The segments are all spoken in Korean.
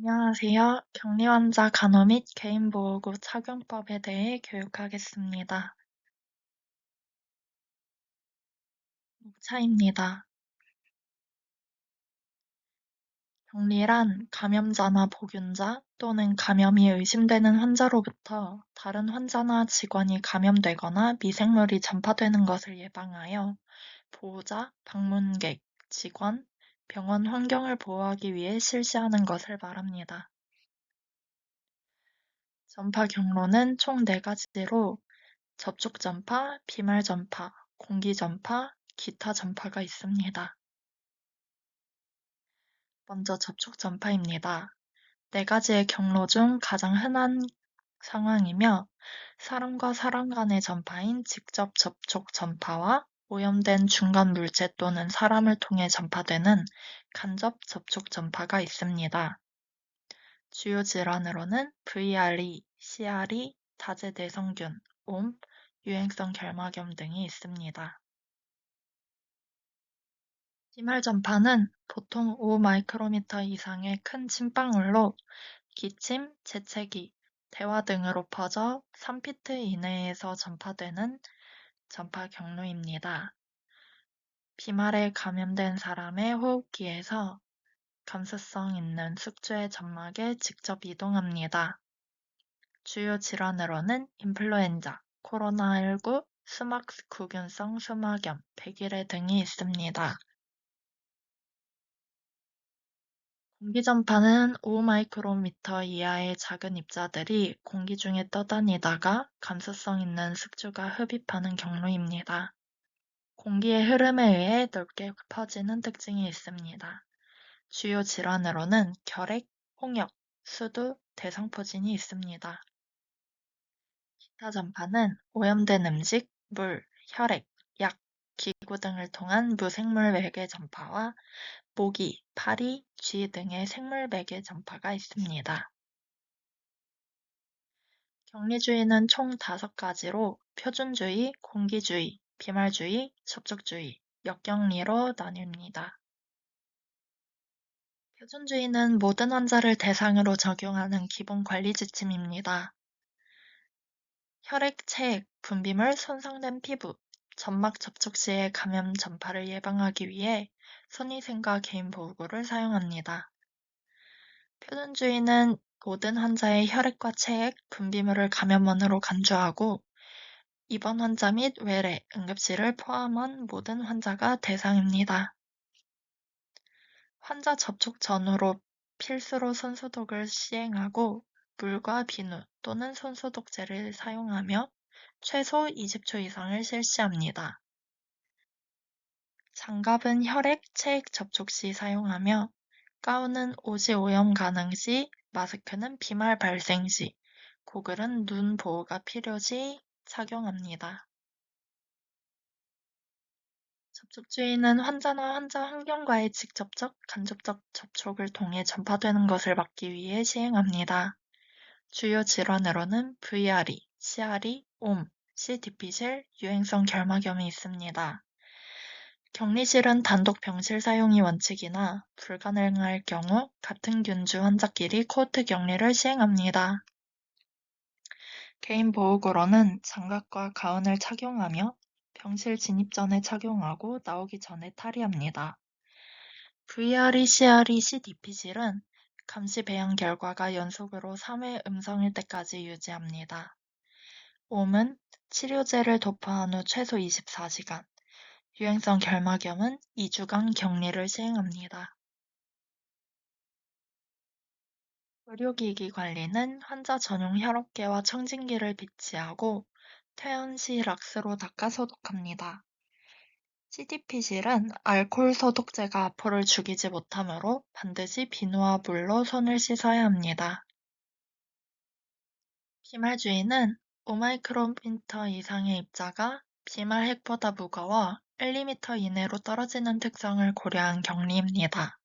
안녕하세요. 격리환자 간호 및 개인보호구 착용법에 대해 교육하겠습니다. 차입니다. 격리란 감염자나 보균자 또는 감염이 의심되는 환자로부터 다른 환자나 직원이 감염되거나 미생물이 전파되는 것을 예방하여 보호자, 방문객, 직원, 병원 환경을 보호하기 위해 실시하는 것을 말합니다. 전파 경로는 총 4가지로 접촉 전파, 비말 전파, 공기 전파, 기타 전파가 있습니다. 먼저 접촉 전파입니다. 4가지의 경로 중 가장 흔한 상황이며 사람과 사람 간의 전파인 직접 접촉 전파와 오염된 중간 물체 또는 사람을 통해 전파되는 간접 접촉 전파가 있습니다. 주요 질환으로는 VRE, CRE, 다제내성균, 옴, 유행성 결막염 등이 있습니다. 비말 전파는 보통 5마이크로미터 이상의 큰 침방울로 기침, 재채기, 대화 등으로 퍼져 3피트 이내에서 전파되는 전파 경로입니다. 비말에 감염된 사람의 호흡기에서 감수성 있는 숙주의 점막에 직접 이동합니다. 주요 질환으로는 인플루엔자, 코로나19, 수막구균성 수막염, 백일해 등이 있습니다. 공기 전파는 5마이크로미터 이하의 작은 입자들이 공기 중에 떠다니다가 감수성 있는 숙주가 흡입하는 경로입니다. 공기의 흐름에 의해 넓게 퍼지는 특징이 있습니다. 주요 질환으로는 결핵, 홍역, 수두, 대상포진이 있습니다. 기타 전파는 오염된 음식, 물, 혈액, 약, 기구 등을 통한 무생물 매개 전파와 모기, 파리, 쥐 등의 생물 매개 전파가 있습니다. 격리주의는 총 5가지로 표준주의, 공기주의, 비말주의, 접촉주의, 역격리로 나뉩니다. 표준주의는 모든 환자를 대상으로 적용하는 기본 관리 지침입니다. 혈액, 체액, 분비물, 손상된 피부, 점막 접촉 시의 감염 전파를 예방하기 위해 손위생과 개인보호구를 사용합니다. 표준주의는 모든 환자의 혈액과 체액, 분비물을 감염원으로 간주하고 입원 환자 및 외래, 응급실을 포함한 모든 환자가 대상입니다. 환자 접촉 전후로 필수로 손소독을 시행하고 물과 비누 또는 손소독제를 사용하며 최소 20초 이상을 실시합니다. 장갑은 혈액, 체액 접촉 시 사용하며 가운은 오지 오염 가능 시, 마스크는 비말 발생 시, 고글은 눈 보호가 필요 시 착용합니다. 접촉주의는 환자나 환자 환경과의 직접적, 간접적 접촉을 통해 전파되는 것을 막기 위해 시행합니다. 주요 질환으로는 VRE, CRE, 옴, C디피실, 유행성 결막염이 있습니다. 격리실은 단독 병실 사용이 원칙이나 불가능할 경우 같은 균주 환자끼리 코호트 격리를 시행합니다. 개인 보호구로는 장갑과 가운을 착용하며 병실 진입 전에 착용하고 나오기 전에 탈의합니다. VRE, CRE, C디피실은 감시 배양 결과가 연속으로 3회 음성일 때까지 유지합니다. 옴은 치료제를 도포한 후 최소 24시간, 유행성 결막염은 2주간 격리를 시행합니다. 의료기기 관리는 환자 전용 혈압계와 청진기를 비치하고 퇴원 시 락스로 닦아 소독합니다. CDP실은 알코올 소독제가 아포를 죽이지 못하므로 반드시 비누와 물로 손을 씻어야 합니다. 비말주의는 5마이크로미터 이상의 입자가 비말 핵보다 무거워 1리미터 이내로 떨어지는 특성을 고려한 격리입니다.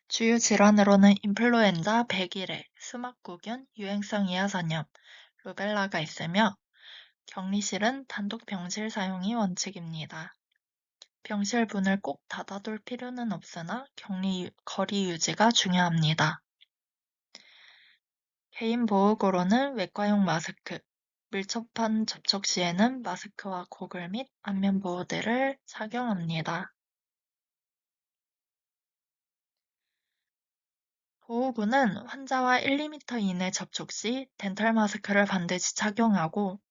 주요 질환으로는 인플루엔자, 백일해, 수막구균, 유행성 이하선염, 루벨라가 있으며 격리실은 단독 병실 사용이 원칙입니다. 병실 문을 꼭 닫아둘 필요는 없으나 격리 거리 유지가 중요합니다. 개인 보호구로는 외과용 마스크, 밀접한 접촉 시에는 마스크와 고글 및 안면 보호대를 착용합니다. 보호구는 환자와 1~2m 이내 접촉 시 덴탈 마스크를 반드시 착용하고,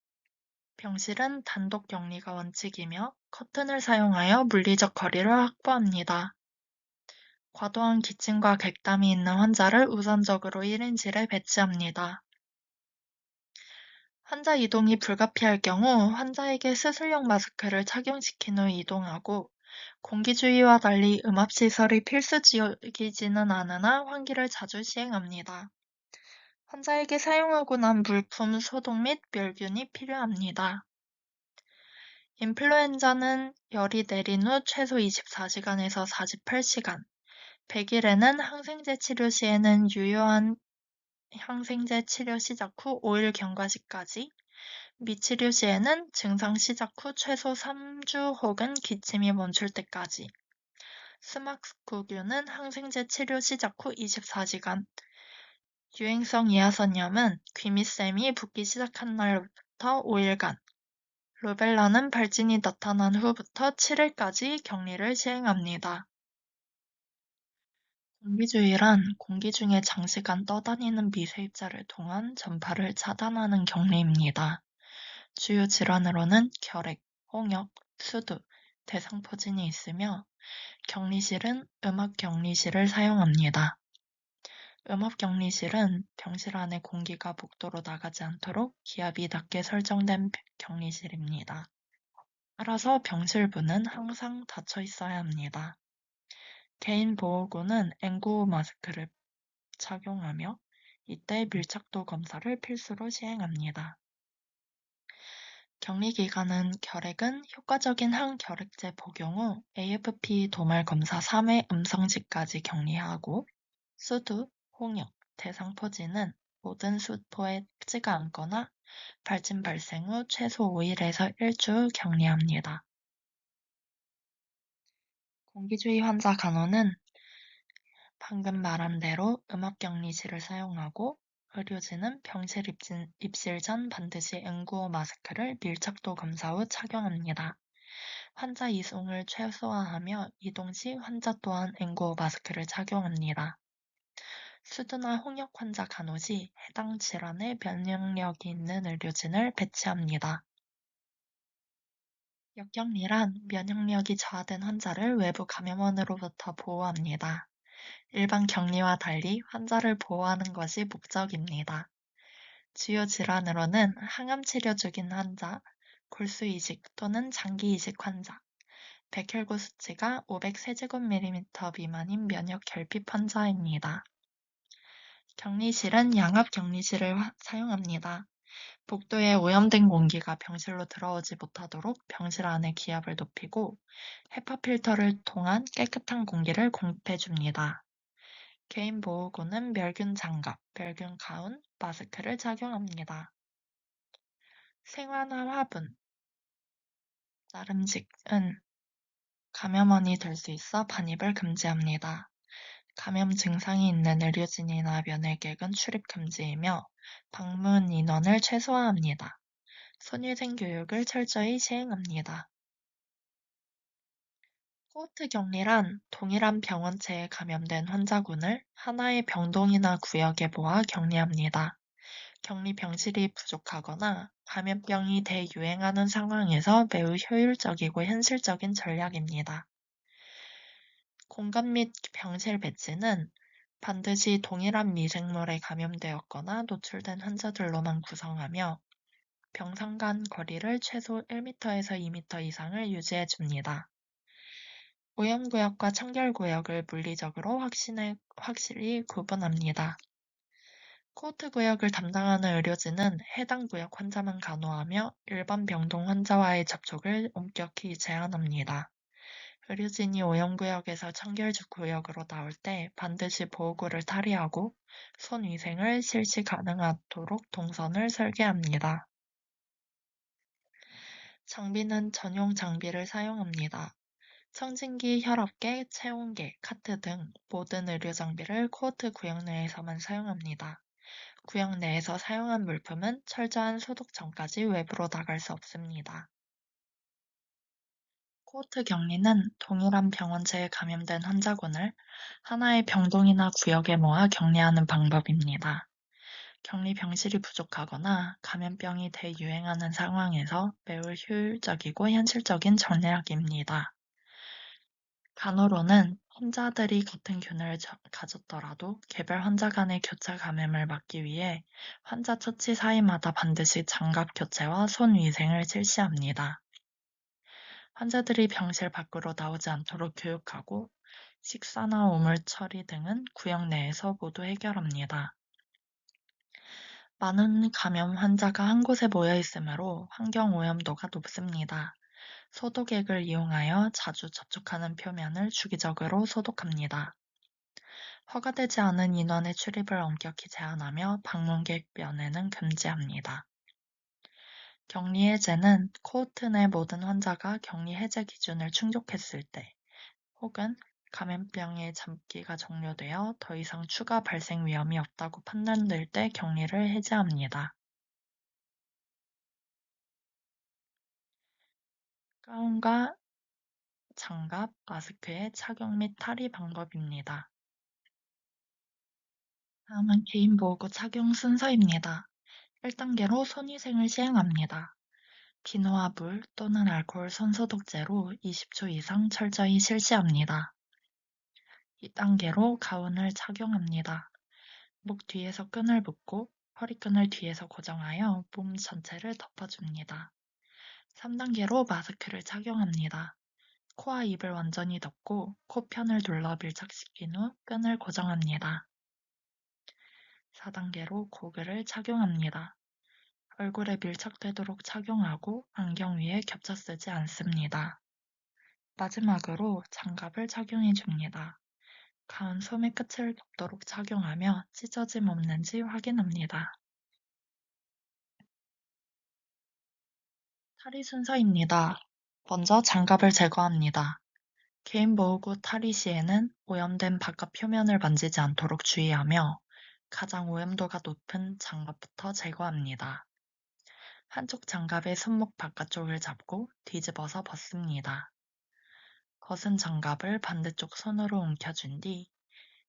병실은 단독 격리가 원칙이며 커튼을 사용하여 물리적 거리를 확보합니다. 과도한 기침과 객담이 있는 환자를 우선적으로 1인실에 배치합니다. 환자 이동이 불가피할 경우 환자에게 수술용 마스크를 착용시킨 후 이동하고, 공기주의와 달리 음압시설이 필수적이지는 않으나 환기를 자주 시행합니다. 환자에게 사용하고 난 물품 소독 및 멸균이 필요합니다. 인플루엔자는 열이 내린 후 최소 24시간에서 48시간, 100일에는 항생제 치료 시에는 유효한 항생제 치료 시작 후 5일 경과 시까지, 미치료 시에는 증상 시작 후 최소 3주 혹은 기침이 멈출 때까지, 스마쿠균은 항생제 치료 시작 후 24시간, 유행성 이하선염은 귀밑샘이 붓기 시작한 날부터 5일간, 루벨라는 발진이 나타난 후부터 7일까지 격리를 시행합니다. 공기주의란 공기 중에 장시간 떠다니는 미세입자를 통한 전파를 차단하는 격리입니다. 주요 질환으로는 결핵, 홍역, 수두, 대상포진이 있으며, 격리실은 음압격리실을 사용합니다. 음압격리실은 병실 안의 공기가 복도로 나가지 않도록 기압이 낮게 설정된 격리실입니다. 따라서 병실문은 항상 닫혀 있어야 합니다. 개인 보호구는 N95 마스크를 착용하며, 이때 밀착도 검사를 필수로 시행합니다. 격리 기간은 결핵은 효과적인 항결핵제 복용 후 AFP 도말 검사 3회 음성시까지 격리하고, 수두, 홍역, 대상포진은 모든 수포에 흡지가 않거나 발진 발생 후 최소 5일에서 1주 격리합니다. 공기주의 환자 간호는 방금 말한 대로 음압격리실을 사용하고, 의료진은 병실 입실 전 반드시 N95 마스크를 밀착도 검사 후 착용합니다. 환자 이송을 최소화하며 이동 시 환자 또한 N95 마스크를 착용합니다. 수두나 홍역 환자 간호 시 해당 질환에 면역력이 있는 의료진을 배치합니다. 역격리란 면역력이 저하된 환자를 외부 감염원으로부터 보호합니다. 일반 격리와 달리 환자를 보호하는 것이 목적입니다. 주요 질환으로는 항암 치료 중인 환자, 골수 이식 또는 장기 이식 환자, 백혈구 수치가 500세제곱밀리미터 미만인 면역 결핍 환자입니다. 격리실은 양압 격리실을 사용합니다. 복도에 오염된 공기가 병실로 들어오지 못하도록 병실 안의 기압을 높이고, 헤파 필터를 통한 깨끗한 공기를 공급해줍니다. 개인 보호구는 멸균 장갑, 멸균 가운, 마스크를 착용합니다. 생화나 화분, 쌀음식은 감염원이 될 수 있어 반입을 금지합니다. 감염 증상이 있는 의료진이나 면회객은 출입 금지이며, 방문 인원을 최소화합니다. 손위생 교육을 철저히 시행합니다. 코호트 격리란 동일한 병원체에 감염된 환자군을 하나의 병동이나 구역에 모아 격리합니다. 격리 병실이 부족하거나 감염병이 대유행하는 상황에서 매우 효율적이고 현실적인 전략입니다. 공간 및 병실 배치는 반드시 동일한 미생물에 감염되었거나 노출된 환자들로만 구성하며, 병상 간 거리를 최소 1m에서 2m 이상을 유지해 줍니다. 오염구역과 청결구역을 물리적으로 확실히 구분합니다. 코호트 구역을 담당하는 의료진은 해당 구역 환자만 간호하며, 일반 병동 환자와의 접촉을 엄격히 제한합니다. 의료진이 오염구역에서 청결 구역으로 나올 때 반드시 보호구를 탈의하고 손 위생을 실시 가능하도록 동선을 설계합니다. 장비는 전용 장비를 사용합니다. 청진기, 혈압계, 체온계, 카트 등 모든 의료 장비를 코호트 구역 내에서만 사용합니다. 구역 내에서 사용한 물품은 철저한 소독 전까지 외부로 나갈 수 없습니다. 코호트 격리는 동일한 병원체에 감염된 환자군을 하나의 병동이나 구역에 모아 격리하는 방법입니다. 격리 병실이 부족하거나 감염병이 대유행하는 상황에서 매우 효율적이고 현실적인 전략입니다. 간호로는 환자들이 같은 균을 가졌더라도 개별 환자 간의 교차 감염을 막기 위해 환자 처치 사이마다 반드시 장갑 교체와 손 위생을 실시합니다. 환자들이 병실 밖으로 나오지 않도록 교육하고 식사나 오물 처리 등은 구역 내에서 모두 해결합니다. 많은 감염 환자가 한 곳에 모여 있으므로 환경 오염도가 높습니다. 소독액을 이용하여 자주 접촉하는 표면을 주기적으로 소독합니다. 허가되지 않은 인원의 출입을 엄격히 제한하며 방문객 면회는 금지합니다. 격리 해제는 코호트 내 모든 환자가 격리 해제 기준을 충족했을 때 혹은 감염병의 잠기가 종료되어 더 이상 추가 발생 위험이 없다고 판단될 때 격리를 해제합니다. 가운과 장갑, 마스크의 착용 및 탈의 방법입니다. 다음은 개인 보호구 착용 순서입니다. 1단계로 손위생을 시행합니다. 비누와 물 또는 알코올 손소독제로 20초 이상 철저히 실시합니다. 2단계로 가운을 착용합니다. 목 뒤에서 끈을 묶고 허리끈을 뒤에서 고정하여 몸 전체를 덮어줍니다. 3단계로 마스크를 착용합니다. 코와 입을 완전히 덮고 코편을 눌러 밀착시킨 후 끈을 고정합니다. 4단계로 고글을 착용합니다. 얼굴에 밀착되도록 착용하고 안경 위에 겹쳐 쓰지 않습니다. 마지막으로 장갑을 착용해 줍니다. 가운 소매 끝을 덮도록 착용하며 찢어짐 없는지 확인합니다. 탈의 순서입니다. 먼저 장갑을 제거합니다. 개인 보호구 탈의 시에는 오염된 바깥 표면을 만지지 않도록 주의하며 가장 오염도가 높은 장갑부터 제거합니다. 한쪽 장갑의 손목 바깥쪽을 잡고 뒤집어서 벗습니다. 벗은 장갑을 반대쪽 손으로 움켜쥔 뒤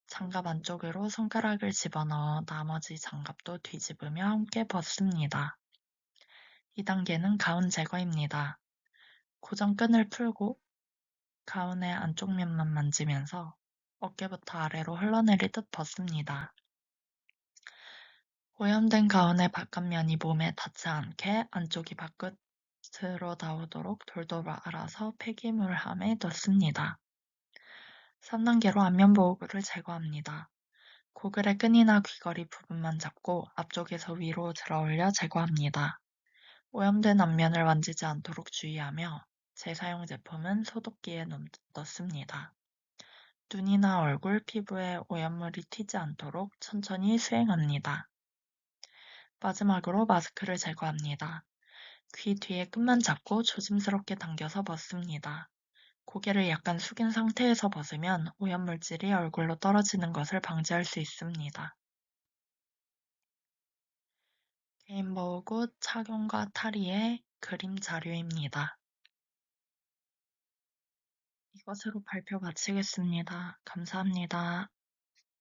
장갑 안쪽으로 손가락을 집어넣어 나머지 장갑도 뒤집으며 함께 벗습니다. 2단계는 가운 제거입니다. 고정끈을 풀고 가운의 안쪽 면만 만지면서 어깨부터 아래로 흘러내리듯 벗습니다. 오염된 가운의 바깥면이 몸에 닿지 않게 안쪽이 바깥으로 나오도록 돌돌 말아서 폐기물함에 넣습니다. 3단계로 안면 보호구를 제거합니다. 고글의 끈이나 귀걸이 부분만 잡고 앞쪽에서 위로 들어올려 제거합니다. 오염된 앞면을 만지지 않도록 주의하며 재사용 제품은 소독기에 넣습니다. 눈이나 얼굴, 피부에 오염물이 튀지 않도록 천천히 수행합니다. 마지막으로 마스크를 제거합니다. 귀 뒤에 끈만 잡고 조심스럽게 당겨서 벗습니다. 고개를 약간 숙인 상태에서 벗으면 오염물질이 얼굴로 떨어지는 것을 방지할 수 있습니다. 개인 보호구 착용과 탈의의 그림 자료입니다. 이것으로 발표 마치겠습니다. 감사합니다.